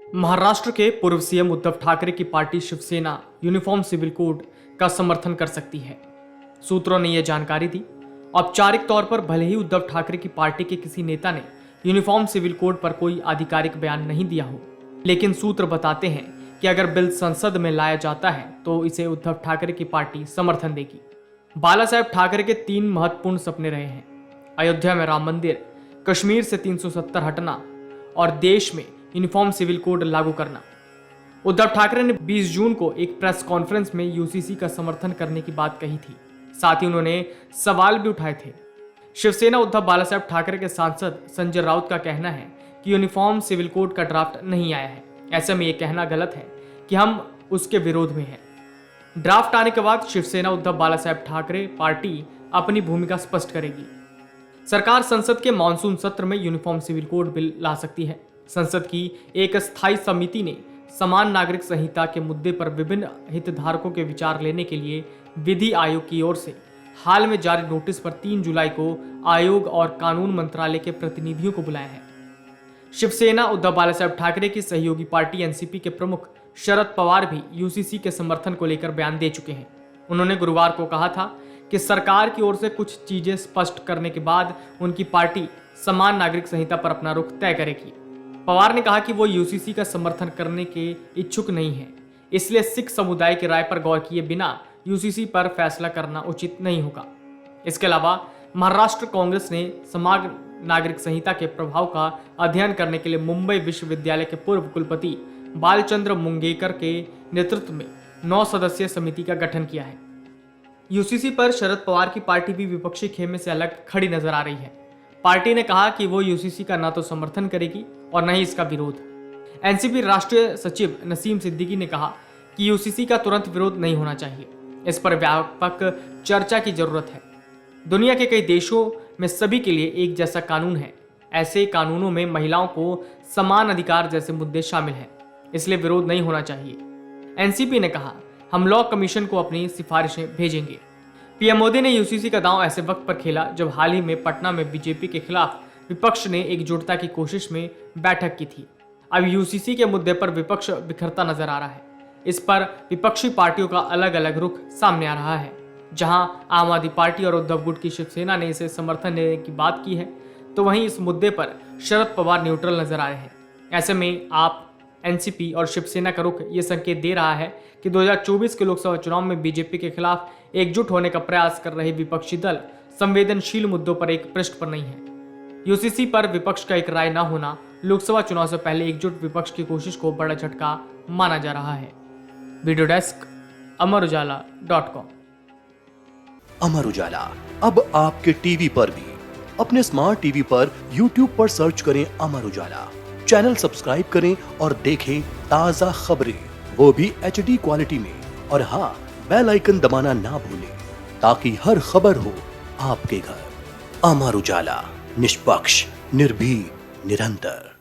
महाराष्ट्र के पूर्व सीएम उद्धव ठाकरे की party Shiv Sena uniform civil code का समर्थन कर सकती है। सूत्रों ने यह जानकारी दी। औपचारिक तौर पर भले ही उद्धव ठाकरे की पार्टी के किसी नेता ने यूनिफॉर्म सिविल कोड पर कोई आधिकारिक बयान नहीं दिया हो, लेकिन सूत्र बताते हैं कि अगर बिल संसद में लाया जाता है तो इसे उद्धव ठाकरे की पार्टी समर्थन देगी। बाला साहेब ठाकरे के 3 महत्वपूर्ण सपने रहे हैं: अयोध्या में राम मंदिर, कश्मीर से 370 हटना और देश में यूनिफॉर्म सिविल कोड लागू करना। उद्धव ठाकरे ने 20 जून को एक प्रेस कॉन्फ्रेंस में यूसीसी का समर्थन करने की बात कही थी। साथ ही उन्होंने सवाल भी उठाए थे। शिवसेना उद्धव बाला साहेब ठाकरे के सांसद संजय राउत का कहना है कि यूनिफॉर्म सिविल कोड का ड्राफ्ट नहीं आया है। ऐसे में यह कहना गलत है कि हम उसके विरोध में हैं। ड्राफ्ट आने के बाद शिवसेना उद्धव बाला साहेब ठाकरे पार्टी अपनी भूमिका स्पष्ट करेगी। सरकार संसद के मानसून सत्र में यूनिफॉर्म सिविल कोड बिल ला सकती है। संसद की एक स्थायी समिति ने समान नागरिक संहिता के मुद्दे पर विभिन्न हितधारकों के विचार लेने के लिए विधि आयोग की ओर से हाल में जारी नोटिस पर 3 जुलाई को आयोग और कानून मंत्रालय के प्रतिनिधियों को बुलाया है। शिवसेना उद्धव बाला साहेब ठाकरे की सहयोगी पार्टी एनसीपी के प्रमुख शरद पवार भी यूसीसी के समर्थन को लेकर बयान दे चुके हैं। उन्होंने गुरुवार को कहा था कि सरकार की ओर से कुछ चीजें स्पष्ट करने के बाद उनकी पार्टी समान नागरिक संहिता पर अपना रुख तय करेगी। पवार ने कहा कि वो यूसीसी का समर्थन करने के इच्छुक नहीं है, इसलिए सिख समुदाय की राय पर गौर किए बिना यूसीसी पर फैसला करना उचित नहीं होगा। इसके अलावा महाराष्ट्र कांग्रेस ने समान नागरिक संहिता के प्रभाव का अध्ययन करने के लिए मुंबई विश्वविद्यालय के पूर्व कुलपति बालचंद्र मुंगेकर के नेतृत्व में 9 सदस्यीय समिति का गठन किया है। यूसीसी पर शरद पवार की पार्टी भी विपक्षी खेमे से अलग खड़ी नजर आ रही है। पार्टी ने कहा कि वो यूसीसी का न तो समर्थन करेगी और न ही इसका विरोध। एनसीपी राष्ट्रीय सचिव नसीम सिद्दीकी ने कहा कि यूसीसी का तुरंत विरोध नहीं होना चाहिए। इस पर व्यापक चर्चा की जरूरत है। दुनिया के कई देशों में सभी के लिए एक जैसा कानून है। ऐसे कानूनों में महिलाओं को समान अधिकार जैसे मुद्दे शामिल हैं, इसलिए विरोध नहीं होना चाहिए। एनसीपी ने कहा, हम लॉ कमीशन को अपनी सिफारिशें भेजेंगे। पीएम मोदी ने यूसीसी का दांव ऐसे वक्त पर खेला जब हाल ही में पटना में बीजेपी के खिलाफ विपक्ष ने एकजुटता की कोशिश में बैठक की थी। अब यूसीसी के मुद्दे पर विपक्ष बिखरता नजर आ रहा है। इस पर विपक्षी पार्टियों का अलग अलग रुख सामने आ रहा है। जहां आम आदमी पार्टी और उद्धव गुट की शिवसेना ने इसे समर्थन देने की बात की है, तो वहीं इस मुद्दे पर शरद पवार न्यूट्रल नजर आ रहे हैं। ऐसे में आप एनसीपी और शिवसेना का रुख ये संकेत दे रहा है कि 2024 के लोकसभा चुनाव में बीजेपी के खिलाफ एकजुट होने का प्रयास कर रहे विपक्षी दल संवेदनशील मुद्दों पर एक पृष्ठ पर नहीं है। यूसीसी पर विपक्ष का एक राय न होना लोकसभा चुनाव से पहले एकजुट विपक्ष की कोशिश को बड़ा झटका माना जा रहा है। Video desk amarujala.com। Amar Ujala अब आपके टीवी पर भी। अपने स्मार्ट टीवी पर YouTube पर सर्च करें अमर उजाला, चैनल सब्सक्राइब करें और देखें ताजा खबरें, वो भी HD क्वालिटी में। और हाँ, बेल आइकन दबाना ना भूलें ताकि हर खबर हो आपके घर। अमर उजाला, निष्पक्ष, निर्भीक, निरंतर।